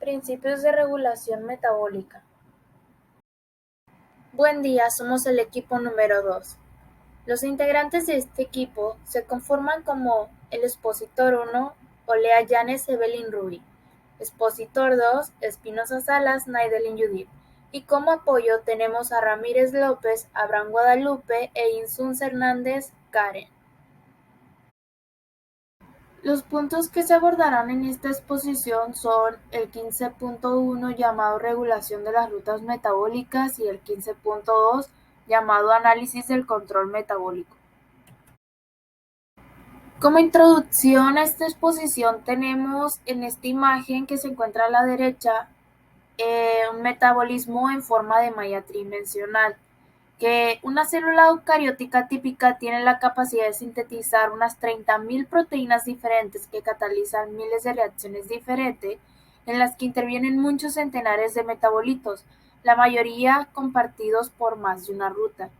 Principios de regulación metabólica. Buen día, somos el equipo número 2. Los integrantes de este equipo se conforman como el expositor 1, Olea Llanes Evelyn Rubí, expositor 2, Espinosa Salas Naidelin Judith, y como apoyo tenemos a Ramírez López, Abraham Guadalupe e Insunza Hernández Karen. Los puntos que se abordarán en esta exposición son el 15.1 llamado Regulación de las rutas metabólicas y el 15.2 llamado Análisis del control metabólico. Como introducción a esta exposición tenemos en esta imagen que se encuentra a la derecha un metabolismo en forma de malla tridimensional, que una célula eucariótica típica tiene la capacidad de sintetizar unas 30.000 proteínas diferentes que catalizan miles de reacciones diferentes en las que intervienen muchos centenares de metabolitos, la mayoría compartidos por más de una ruta.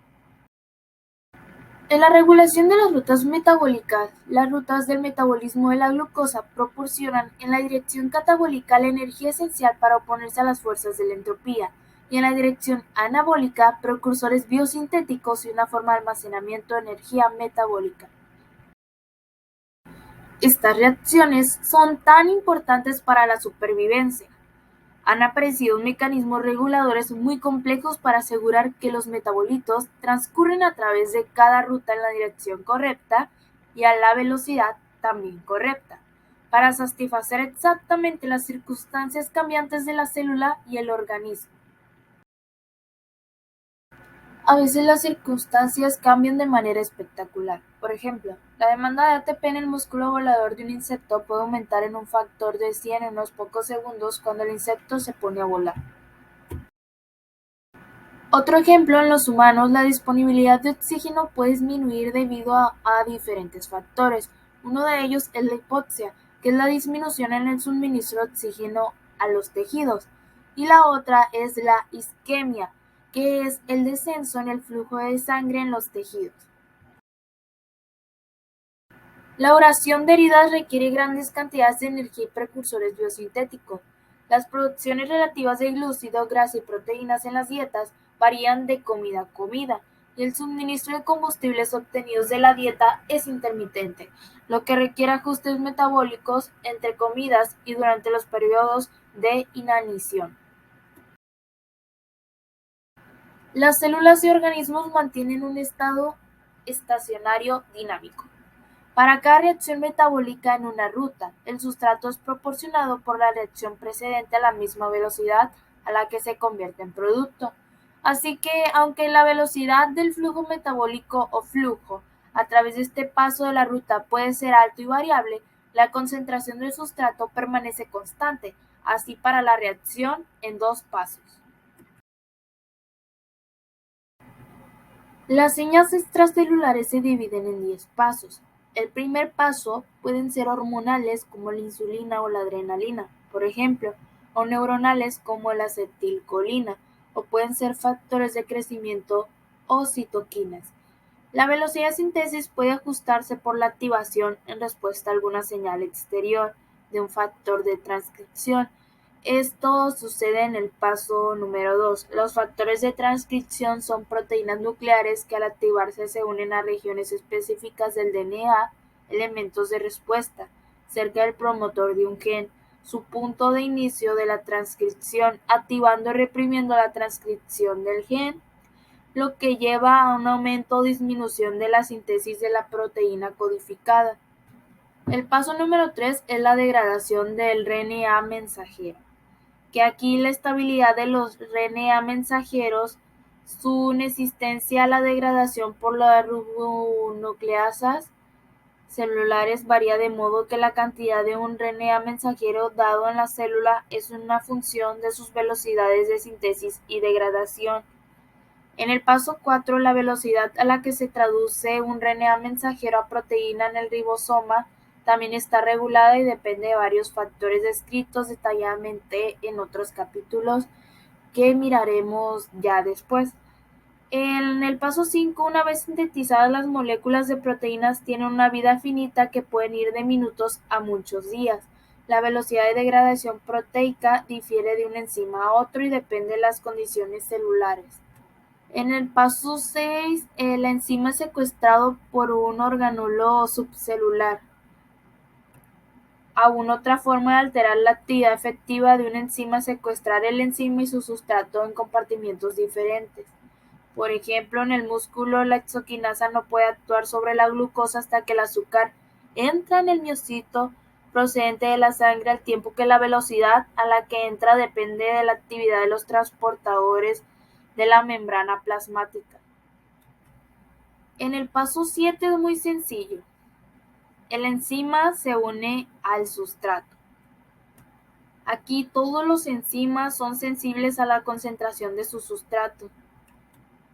En la regulación de las rutas metabólicas, las rutas del metabolismo de la glucosa proporcionan en la dirección catabólica la energía esencial para oponerse a las fuerzas de la entropía, y en la dirección anabólica, precursores biosintéticos y una forma de almacenamiento de energía metabólica. Estas reacciones son tan importantes para la supervivencia. Han aparecido mecanismos reguladores muy complejos para asegurar que los metabolitos transcurren a través de cada ruta en la dirección correcta y a la velocidad también correcta, para satisfacer exactamente las circunstancias cambiantes de la célula y el organismo. A veces las circunstancias cambian de manera espectacular. Por ejemplo, la demanda de ATP en el músculo volador de un insecto puede aumentar en un factor de 100 en unos pocos segundos cuando el insecto se pone a volar. Otro ejemplo, en los humanos, la disponibilidad de oxígeno puede disminuir debido a diferentes factores. Uno de ellos es la hipoxia, que es la disminución en el suministro de oxígeno a los tejidos, y la otra es la isquemia, que es el descenso en el flujo de sangre en los tejidos. La oración de heridas requiere grandes cantidades de energía y precursores biosintéticos. Las producciones relativas de glúcido, grasa y proteínas en las dietas varían de comida a comida, y el suministro de combustibles obtenidos de la dieta es intermitente, lo que requiere ajustes metabólicos entre comidas y durante los periodos de inanición. Las células y organismos mantienen un estado estacionario dinámico. Para cada reacción metabólica en una ruta, el sustrato es proporcionado por la reacción precedente a la misma velocidad a la que se convierte en producto. Así que, aunque la velocidad del flujo metabólico o flujo a través de este paso de la ruta puede ser alto y variable, la concentración del sustrato permanece constante, así para la reacción en dos pasos. Las señas extracelulares se dividen en 10 pasos. El primer paso pueden ser hormonales como la insulina o la adrenalina, por ejemplo, o neuronales como la acetilcolina, o pueden ser factores de crecimiento o citoquinas. La velocidad de síntesis puede ajustarse por la activación en respuesta a alguna señal exterior de un factor de transcripción. Esto sucede en el paso número 2. Los factores de transcripción son proteínas nucleares que al activarse se unen a regiones específicas del DNA, elementos de respuesta, cerca del promotor de un gen, su punto de inicio de la transcripción, activando y reprimiendo la transcripción del gen, lo que lleva a un aumento o disminución de la síntesis de la proteína codificada. El paso número 3 es la degradación del RNA mensajero, que aquí la estabilidad de los RNA mensajeros, su resistencia a la degradación por las ribonucleasas celulares varía de modo que la cantidad de un RNA mensajero dado en la célula es una función de sus velocidades de síntesis y degradación. En el paso 4, la velocidad a la que se traduce un RNA mensajero a proteína en el ribosoma también está regulada y depende de varios factores descritos detalladamente en otros capítulos que miraremos ya después. En el paso 5, una vez sintetizadas las moléculas de proteínas tienen una vida finita que pueden ir de minutos a muchos días. La velocidad de degradación proteica difiere de un enzima a otro y depende de las condiciones celulares. En el paso 6, el enzima es secuestrado por un organulo subcelular. Aún otra forma de alterar la actividad efectiva de una enzima es secuestrar el enzima y su sustrato en compartimientos diferentes. Por ejemplo, en el músculo la exoquinasa no puede actuar sobre la glucosa hasta que el azúcar entra en el miocito procedente de la sangre, al tiempo que la velocidad a la que entra depende de la actividad de los transportadores de la membrana plasmática. En el paso 7 es muy sencillo. El enzima se une al sustrato. Aquí todos los enzimas son sensibles a la concentración de su sustrato.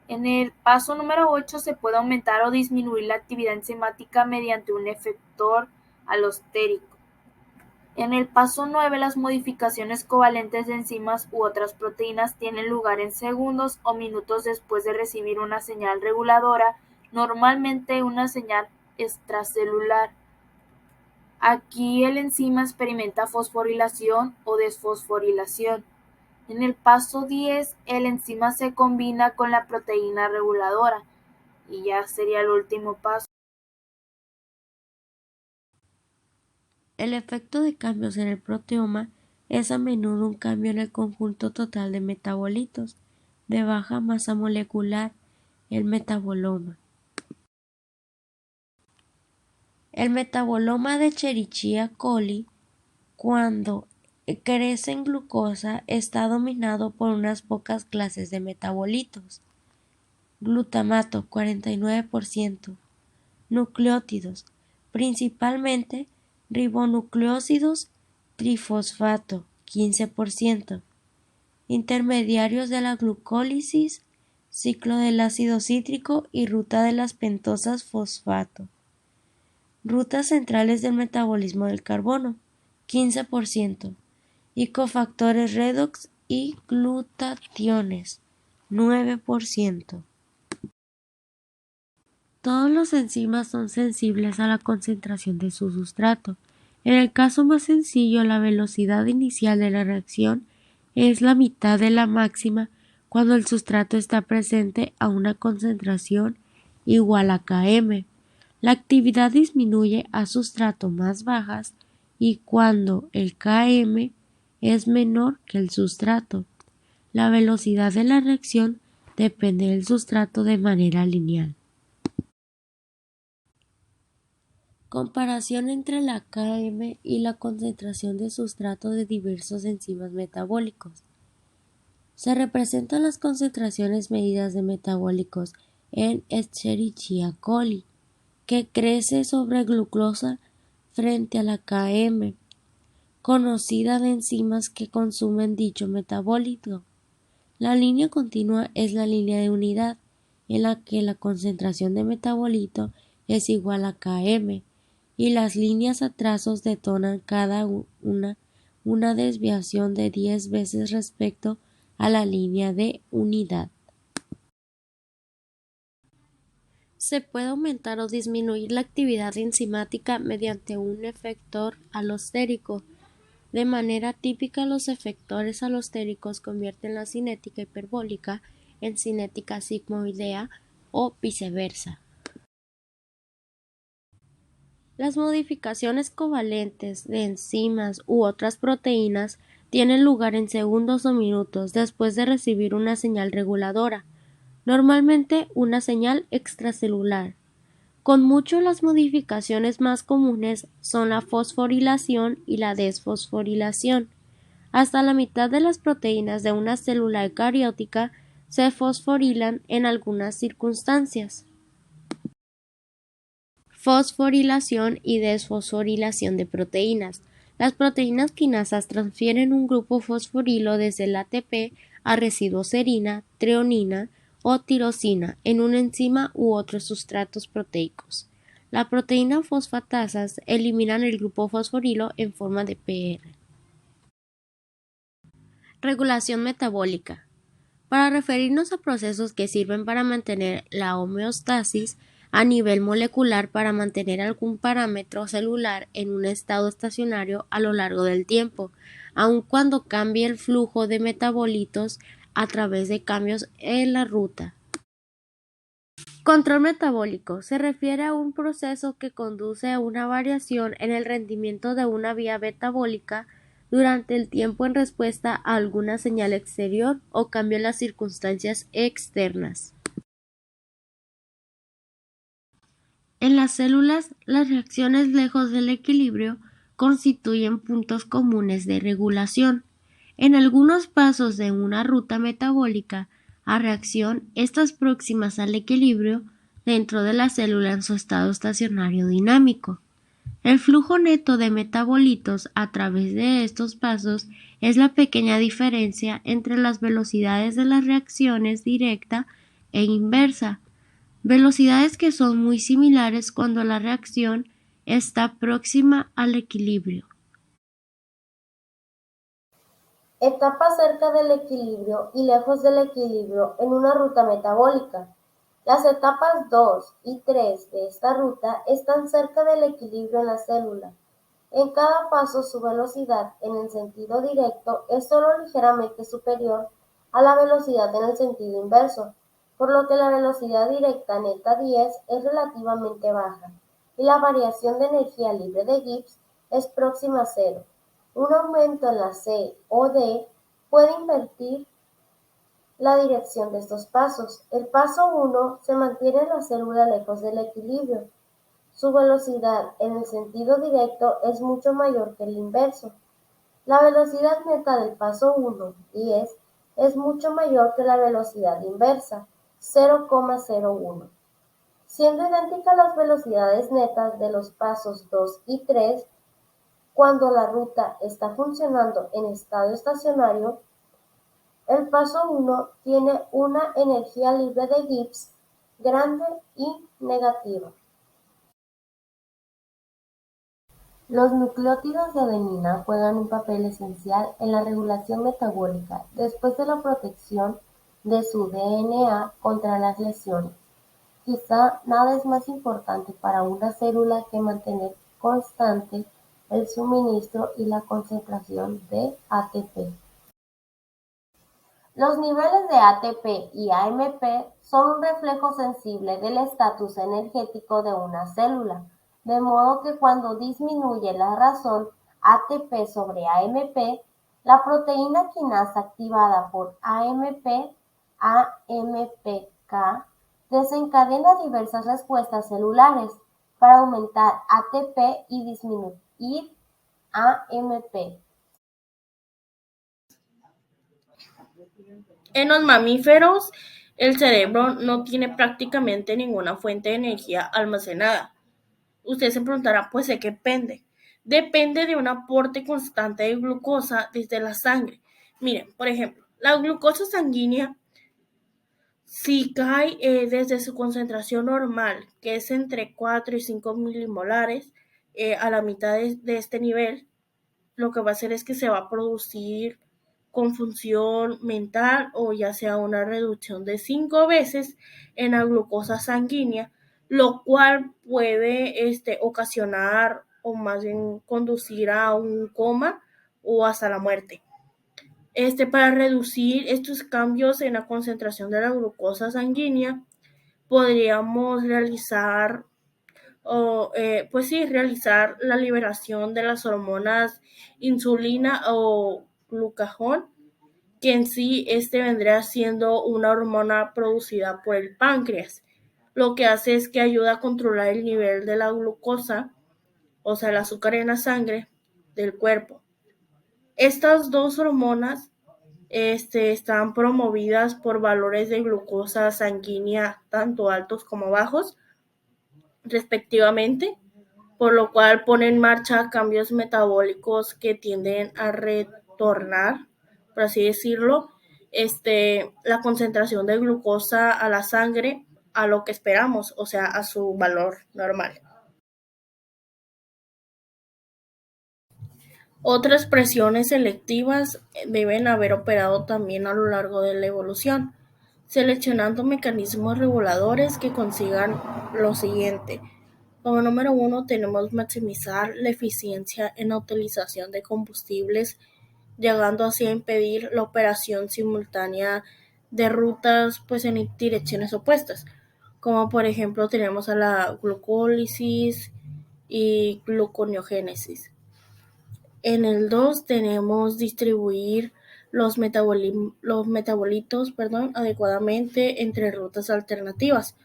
En el paso número 8 se puede aumentar o disminuir la actividad enzimática mediante un efector alostérico. En el paso 9 las modificaciones covalentes de enzimas u otras proteínas tienen lugar en segundos o minutos después de recibir una señal reguladora, normalmente una señal extracelular. Aquí el enzima experimenta fosforilación o desfosforilación. En el paso 10, el enzima se combina con la proteína reguladora y ya sería el último paso. El efecto de cambios en el proteoma es a menudo un cambio en el conjunto total de metabolitos de baja masa molecular, el metaboloma. El metaboloma de Escherichia coli, cuando crece en glucosa, está dominado por unas pocas clases de metabolitos. Glutamato 49%, nucleótidos, principalmente ribonucleósidos trifosfato 15%, intermediarios de la glucólisis, ciclo del ácido cítrico y ruta de las pentosas fosfato. Rutas centrales del metabolismo del carbono 15%, y cofactores redox y glutationes 9%. Todos los enzimas son sensibles a la concentración de su sustrato. En el caso más sencillo, la velocidad inicial de la reacción es la mitad de la máxima cuando el sustrato está presente a una concentración igual a Km. La actividad disminuye a sustrato más bajas y cuando el Km es menor que el sustrato. La velocidad de la reacción depende del sustrato de manera lineal. Comparación entre la Km y la concentración de sustrato de diversos enzimas metabólicos. Se representan las concentraciones medidas de metabólicos en Escherichia coli, que crece sobre glucosa frente a la Km, conocida de enzimas que consumen dicho metabólito. La línea continua es la línea de unidad, en la que la concentración de metabolito es igual a Km, y las líneas a trazos denotan cada una desviación de 10 veces respecto a la línea de unidad. Se puede aumentar o disminuir la actividad enzimática mediante un efector alostérico. De manera típica, los efectores alostéricos convierten la cinética hiperbólica en cinética sigmoidea o viceversa. Las modificaciones covalentes de enzimas u otras proteínas tienen lugar en segundos o minutos después de recibir una señal reguladora, normalmente una señal extracelular. Con mucho, las modificaciones más comunes son la fosforilación y la desfosforilación. Hasta la mitad de las proteínas de una célula eucariótica se fosforilan en algunas circunstancias. Fosforilación y desfosforilación de proteínas. Las proteínas quinasas transfieren un grupo fosforilo desde el ATP a residuos serina, treonina o tirosina en una enzima u otros sustratos proteicos. La proteína fosfatasas eliminan el grupo fosforilo en forma de PR. Regulación metabólica. Para referirnos a procesos que sirven para mantener la homeostasis, a nivel molecular para mantener algún parámetro celular en un estado estacionario a lo largo del tiempo, aun cuando cambie el flujo de metabolitos a través de cambios en la ruta. Control metabólico se refiere a un proceso que conduce a una variación en el rendimiento de una vía metabólica durante el tiempo en respuesta a alguna señal exterior o cambio en las circunstancias externas. En las células, las reacciones lejos del equilibrio constituyen puntos comunes de regulación. En algunos pasos de una ruta metabólica a reacción, estas próximas al equilibrio dentro de la célula en su estado estacionario dinámico. El flujo neto de metabolitos a través de estos pasos es la pequeña diferencia entre las velocidades de las reacciones directa e inversa, velocidades que son muy similares cuando la reacción está próxima al equilibrio. Etapa cerca del equilibrio y lejos del equilibrio en una ruta metabólica. Las etapas 2 y 3 de esta ruta están cerca del equilibrio en la célula. En cada paso su velocidad en el sentido directo es solo ligeramente superior a la velocidad en el sentido inverso, por lo que la velocidad directa neta 10 es relativamente baja y la variación de energía libre de Gibbs es próxima a cero. Un aumento en la C o D puede invertir la dirección de estos pasos. El paso 1 se mantiene en la célula lejos del equilibrio. Su velocidad en el sentido directo es mucho mayor que el inverso. La velocidad neta del paso 1, 10, es mucho mayor que la velocidad inversa, 0,01. Siendo idénticas las velocidades netas de los pasos 2 y 3, cuando la ruta está funcionando en estado estacionario, el paso 1 tiene una energía libre de Gibbs grande y negativa. Los nucleótidos de adenina juegan un papel esencial en la regulación metabólica después de la protección de su DNA contra las lesiones. Quizá nada es más importante para una célula que mantener constante el suministro y la concentración de ATP. Los niveles de ATP y AMP son un reflejo sensible del estatus energético de una célula, de modo que cuando disminuye la razón ATP sobre AMP, la proteína quinasa activada por AMPK, desencadena diversas respuestas celulares para aumentar ATP y disminuir AMP. En los mamíferos, el cerebro no tiene prácticamente ninguna fuente de energía almacenada. Usted se preguntará, pues, ¿de qué depende? Depende de un aporte constante de glucosa desde la sangre. Miren, por ejemplo, la glucosa sanguínea, si cae desde su concentración normal, que es entre 4 y 5 milimolares, a la mitad de este nivel, lo que va a hacer es que se va a producir confusión mental o ya sea una reducción de 5 veces en la glucosa sanguínea, lo cual puede ocasionar o más bien conducir a un coma o hasta la muerte. Para reducir estos cambios en la concentración de la glucosa sanguínea, podríamos realizar realizar la liberación de las hormonas insulina o glucagón, que en sí vendría siendo una hormona producida por el páncreas. Lo que hace es que ayuda a controlar el nivel de la glucosa, o sea, el azúcar en la sangre del cuerpo. Estas dos hormonas están promovidas por valores de glucosa sanguínea tanto altos como bajos, respectivamente, por lo cual pone en marcha cambios metabólicos que tienden a retornar, por así decirlo, la concentración de glucosa a la sangre a lo que esperamos, o sea, a su valor normal. Otras presiones selectivas deben haber operado también a lo largo de la evolución. seleccionando mecanismos reguladores que consigan lo siguiente. Como número 1 tenemos maximizar la eficiencia en la utilización de combustibles, llegando así a impedir la operación simultánea de rutas pues en direcciones opuestas, como por ejemplo tenemos a la glucólisis y gluconeogénesis. En el 2 tenemos distribuir los metabolitos adecuadamente entre rutas alternativas,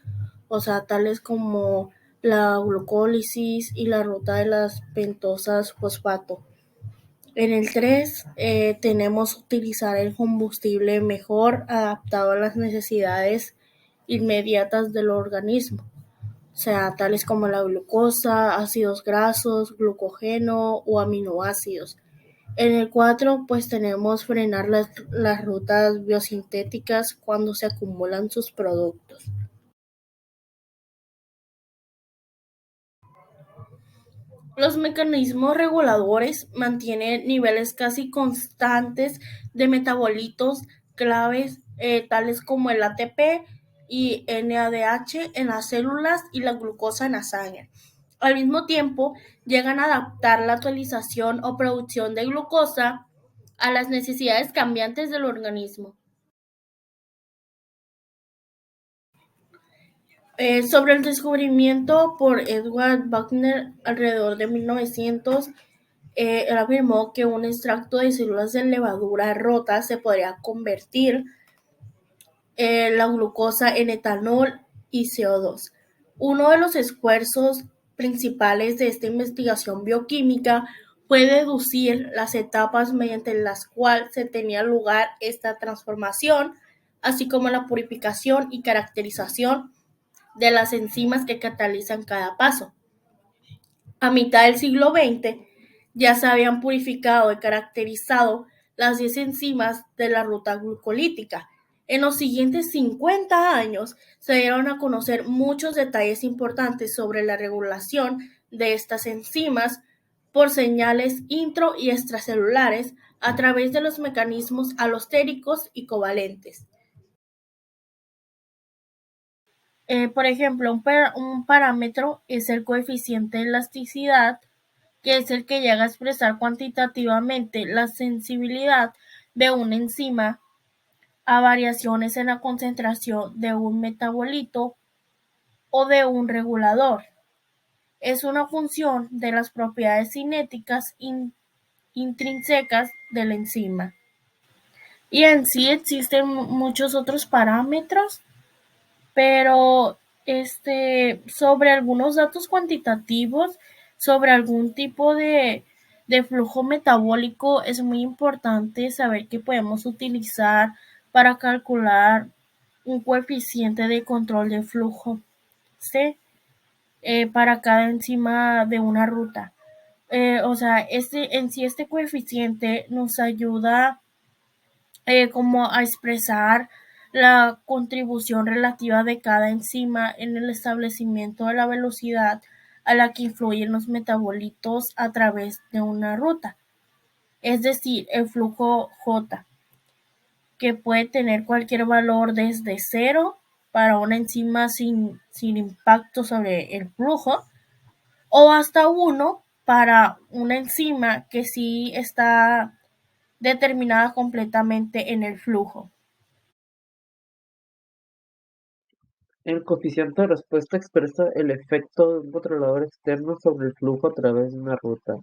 o sea, tales como la glucólisis y la ruta de las pentosas fosfato. En el 3 tenemos utilizar el combustible mejor adaptado a las necesidades inmediatas del organismo, o sea, tales como la glucosa, ácidos grasos, glucógeno o aminoácidos. En el 4 pues tenemos frenar las rutas biosintéticas cuando se acumulan sus productos. Los mecanismos reguladores mantienen niveles casi constantes de metabolitos claves tales como el ATP y NADH en las células y la glucosa en la sangre. Al mismo tiempo, llegan a adaptar la utilización o producción de glucosa a las necesidades cambiantes del organismo. Sobre el descubrimiento por Edward Buckner alrededor de 1900, él afirmó que un extracto de células de levadura rota se podría convertir la glucosa en etanol y CO2. Uno de los esfuerzos principales de esta investigación bioquímica fue deducir las etapas mediante las cuales se tenía lugar esta transformación, así como la purificación y caracterización de las enzimas que catalizan cada paso. A mitad del siglo XX ya se habían purificado y caracterizado las 10 enzimas de la ruta glucolítica. En los siguientes 50 años se dieron a conocer muchos detalles importantes sobre la regulación de estas enzimas por señales intro y extracelulares a través de los mecanismos alostéricos y covalentes. Por ejemplo, un parámetro es el coeficiente de elasticidad, que es el que llega a expresar cuantitativamente la sensibilidad de una enzima a variaciones en la concentración de un metabolito o de un regulador. Es una función de las propiedades cinéticas intrínsecas de la enzima. Y en sí existen muchos otros parámetros, pero sobre algunos datos cuantitativos, sobre algún tipo de flujo metabólico, es muy importante saber que podemos utilizar para calcular un coeficiente de control de flujo, ¿sí? Para cada enzima de una ruta. O sea, este coeficiente nos ayuda como a expresar la contribución relativa de cada enzima en el establecimiento de la velocidad a la que influyen los metabolitos a través de una ruta, es decir, el flujo J, que puede tener cualquier valor desde 0 para una enzima sin impacto sobre el flujo, o hasta 1 para una enzima que sí está determinada completamente en el flujo. El coeficiente de respuesta expresa el efecto de un controlador externo sobre el flujo a través de una ruta.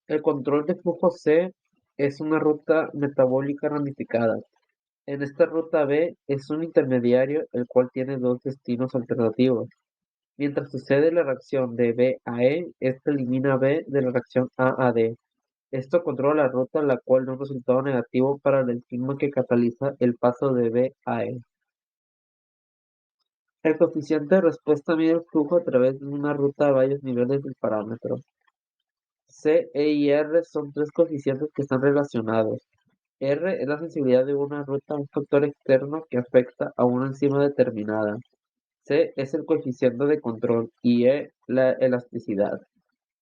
El control de flujo C es una ruta metabólica ramificada. En esta ruta B es un intermediario el cual tiene dos destinos alternativos. Mientras sucede la reacción de B a E, esta elimina B de la reacción A a D. Esto controla la ruta, la cual da un resultado negativo para la enzima que cataliza el paso de B a E. El coeficiente de respuesta mide el flujo a través de una ruta a varios niveles del parámetro. C, E y R son tres coeficientes que están relacionados. R es la sensibilidad de una ruta a un factor externo que afecta a una enzima determinada. C es el coeficiente de control y E la elasticidad,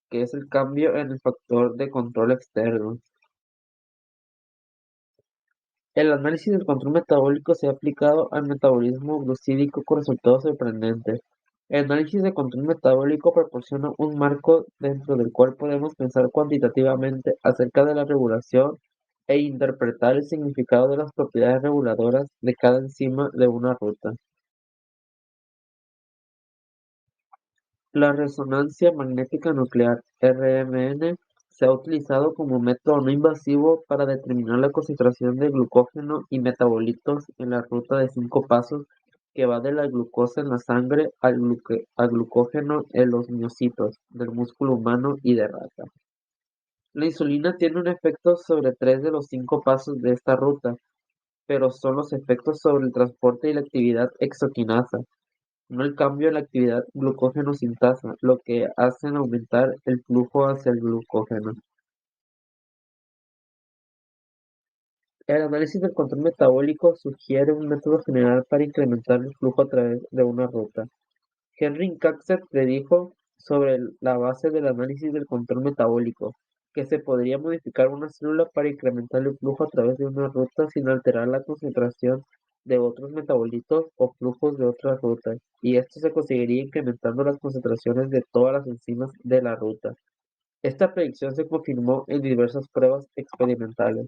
que es el cambio en el factor de control externo. El análisis del control metabólico se ha aplicado al metabolismo glucídico con resultados sorprendentes. El análisis de control metabólico proporciona un marco dentro del cual podemos pensar cuantitativamente acerca de la regulación e interpretar el significado de las propiedades reguladoras de cada enzima de una ruta. La resonancia magnética nuclear (RMN) se ha utilizado como método no invasivo para determinar la concentración de glucógeno y metabolitos en la ruta de 5 pasos que va de la glucosa en la sangre al glucógeno en los miocitos del músculo humano y de rata. La insulina tiene un efecto sobre 3 de los 5 pasos de esta ruta, pero son los efectos sobre el transporte y la actividad exoquinasa, no el cambio en la actividad glucógeno-sintasa, lo que hacen aumentar el flujo hacia el glucógeno. El análisis del control metabólico sugiere un método general para incrementar el flujo a través de una ruta. Henry Kaxer predijo, sobre la base del análisis del control metabólico, que se podría modificar una célula para incrementar el flujo a través de una ruta sin alterar la concentración de otros metabolitos o flujos de otras rutas, y esto se conseguiría incrementando las concentraciones de todas las enzimas de la ruta. Esta predicción se confirmó en diversas pruebas experimentales.